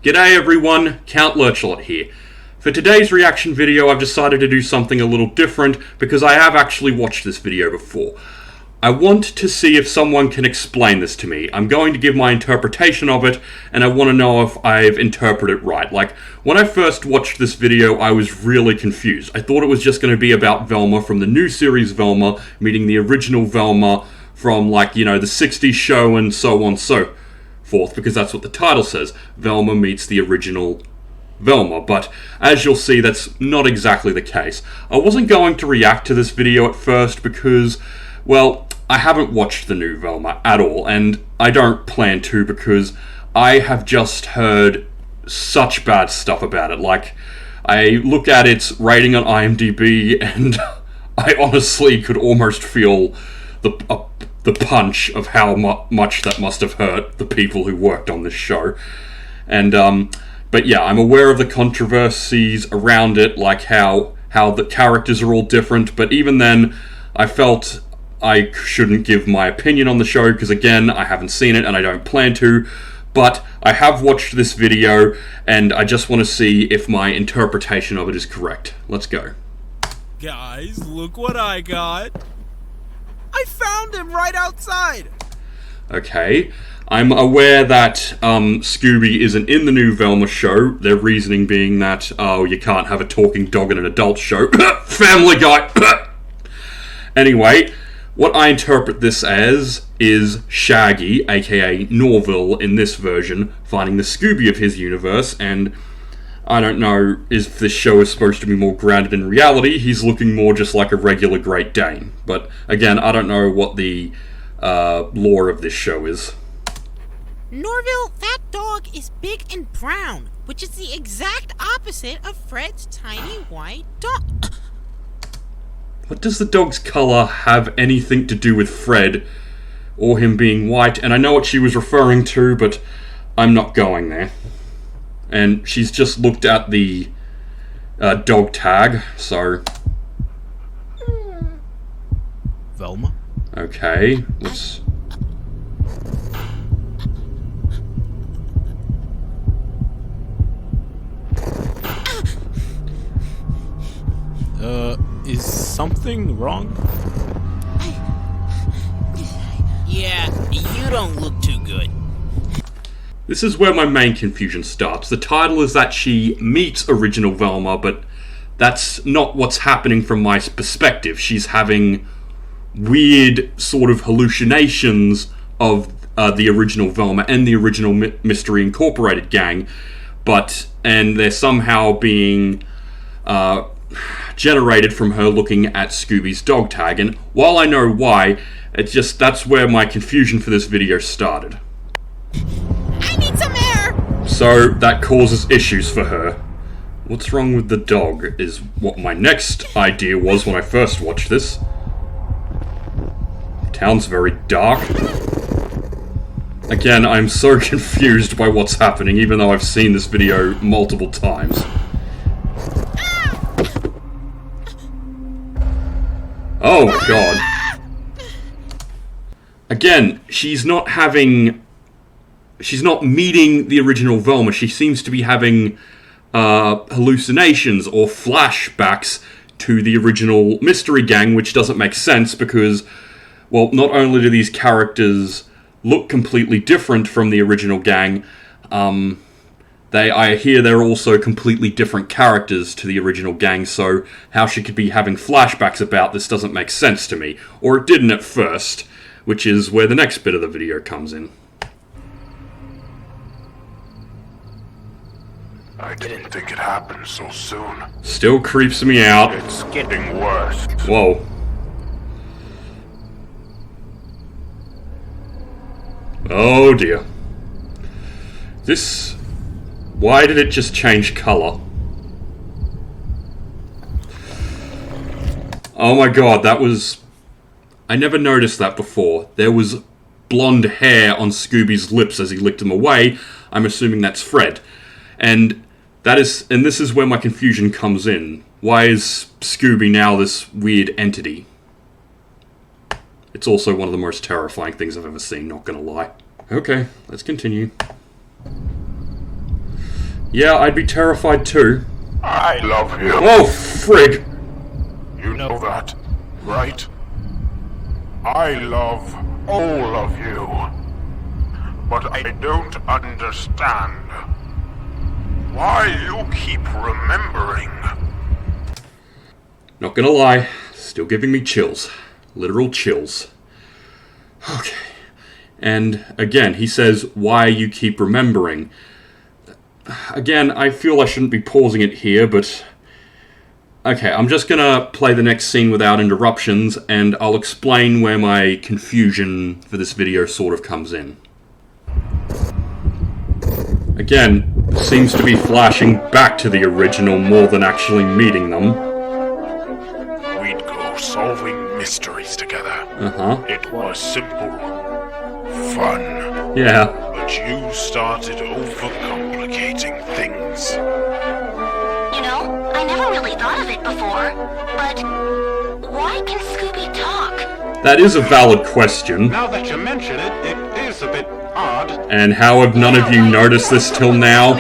G'day everyone, Count Lurchelot here. For today's reaction video, I've decided to do something a little different because I have actually watched this video before. I want to see if someone can explain this to me. I'm going to give my interpretation of it, and I want to know if I've interpreted it right. Like, when I first watched this video, I was really confused. I thought it was just going to be about Velma from the new series Velma, meeting the original Velma from, like, you know, the 60s show and so on and so forth, because that's what the title says. Velma meets the original Velma, but as you'll see, that's not exactly the case. I wasn't going to react to this video at first because, well, I haven't watched the new Velma at all, and I don't plan to because I have just heard such bad stuff about it. Like, I look at its rating on IMDb, and I honestly could almost feel the punch of how much that must have hurt the people who worked on this show. And, but yeah, I'm aware of the controversies around it, like how the characters are all different, but even then, I felt I shouldn't give my opinion on the show, because again, I haven't seen it and I don't plan to, but I have watched this video, and I just want to see if my interpretation of it is correct. Let's go. Guys, look what I got. I found him right outside. Okay, I'm aware that Scooby isn't in the new Velma show, their reasoning being that, oh, you can't have a talking dog in an adult show. Family Guy! Anyway, what I interpret this as is Shaggy, aka Norville in this version, finding the Scooby of his universe, and I don't know if this show is supposed to be more grounded in reality. He's looking more just like a regular Great Dane. But again, I don't know what the lore of this show is. Norville, that dog is big and brown, which is the exact opposite of Fred's tiny white dog. What does the dog's colour have anything to do with Fred or him being white? And I know what she was referring to, but I'm not going there. And she's just looked at the dog tag, so... Velma? Okay, let's... Is something wrong? Yeah, you don't look too good. This is where my main confusion starts. The title is that she meets original Velma, but that's not what's happening from my perspective. She's having weird sort of hallucinations of the original Velma and the original Mystery Incorporated gang, and they're somehow being generated from her looking at Scooby's dog tag. And while I know why, that's where my confusion for this video started. I need some air! So that causes issues for her. What's wrong with the dog is what my next idea was when I first watched this. Town's very dark. Again, I'm so confused by what's happening, even though I've seen this video multiple times. Oh my god. Again, she's not meeting the original Velma. She seems to be having hallucinations or flashbacks to the original Mystery Gang, which doesn't make sense because, well, not only do these characters look completely different from the original gang, I hear they're also completely different characters to the original gang, so how she could be having flashbacks about this doesn't make sense to me. Or it didn't at first, which is where the next bit of the video comes in. I didn't think it happened so soon. Still creeps me out. It's getting worse. Whoa. Oh dear. Why did it just change colour? Oh my god, I never noticed that before. There was blonde hair on Scooby's lips as he licked them away. I'm assuming that's Fred. And this is where my confusion comes in. Why is Scooby now this weird entity? It's also one of the most terrifying things I've ever seen, not gonna lie. Okay, let's continue. Yeah, I'd be terrified too. I love you. Oh, frig! You know that, right? I love all of you. But I don't understand why you keep remembering. Not gonna lie, still giving me chills. Literal chills. Okay. And again, he says, why you keep remembering. Again, I feel I shouldn't be pausing it here, but... Okay, I'm just gonna play the next scene without interruptions, and I'll explain where my confusion for this video sort of comes in. Again, seems to be flashing back to the original more than actually meeting them. We'd go solving mysteries together. Uh-huh. It was simple. Fun. Yeah. But you started overcomplicating things. You know, I never really thought of it before, but why can Scooby talk? That is a valid question. Now that you mention it, it is a bit odd. And how have none of you noticed this till now?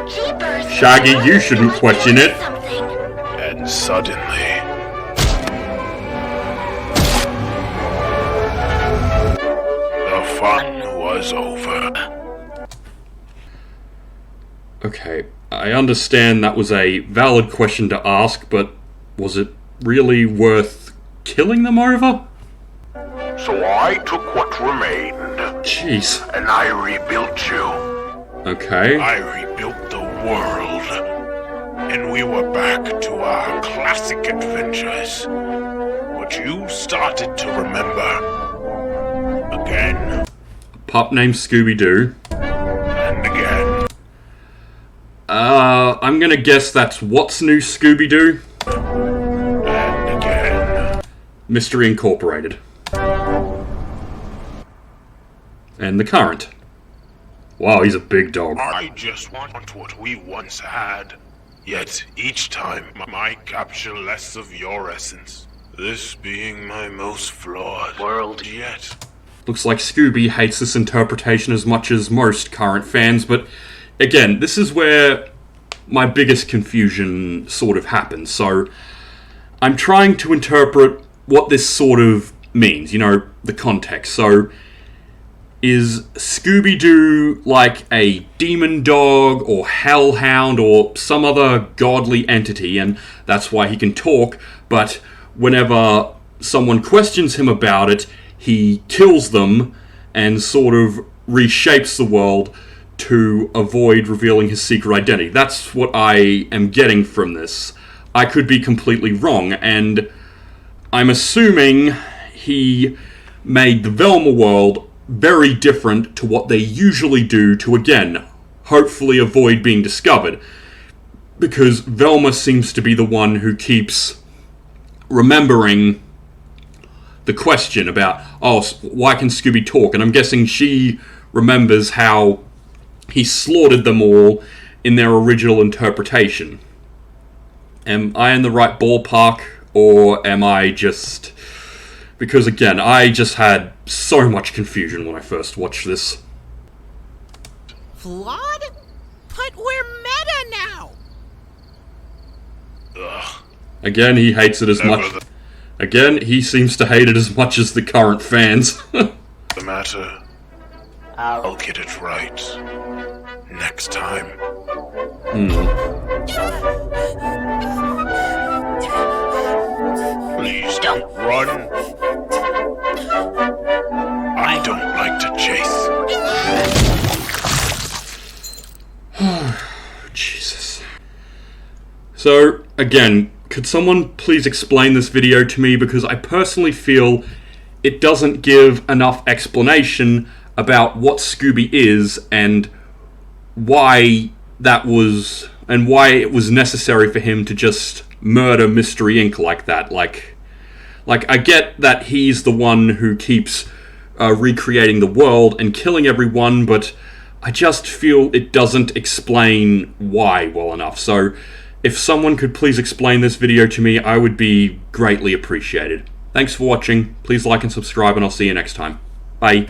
Jeepers, Shaggy, you shouldn't question it. something. And suddenly... the fun was over. Okay, I understand that was a valid question to ask, but was it really worth killing them over? So I took what remained, Jeez. and I rebuilt you. Okay. I rebuilt the world, and we were back to our classic adventures. But you started to remember. Again, Pup named Scooby-Doo. and again, I'm gonna guess that's What's New Scooby-Doo? and again. Mystery Incorporated. And the current. Wow, he's a big dog. I just want what we once had. Yet each time I capture less of your essence. This being my most flawed world yet. Looks like Scooby hates this interpretation as much as most current fans, but again, this is where my biggest confusion sort of happens. So, I'm trying to interpret what this sort of means, you know, the context. So, is Scooby-Doo like a demon dog or hellhound or some other godly entity, and that's why he can talk, but whenever someone questions him about it, he kills them and sort of reshapes the world to avoid revealing his secret identity. That's what I am getting from this. I could be completely wrong, and I'm assuming he made the Velma world very different to what they usually do to, again, hopefully avoid being discovered. Because Velma seems to be the one who keeps remembering the question about, oh, why can Scooby talk? And I'm guessing she remembers how he slaughtered them all in their original interpretation. Am I in the right ballpark, or am I just... Because again, I just had so much confusion when I first watched this. Flawed? But we're meta now! Ugh. Again, he hates it as much... Again, he seems to hate it as much as the current fans. The matter. I'll get it right. Next time. Please don't run. I don't like to chase. Jesus. So, again, could someone please explain this video to me, because I personally feel it doesn't give enough explanation about what Scooby is and why that was, and why it was necessary for him to just murder Mystery Inc. like that. Like I get that he's the one who keeps recreating the world and killing everyone, but I just feel it doesn't explain why well enough. So, if someone could please explain this video to me, I would be greatly appreciated. Thanks for watching. Please like and subscribe, and I'll see you next time. Bye.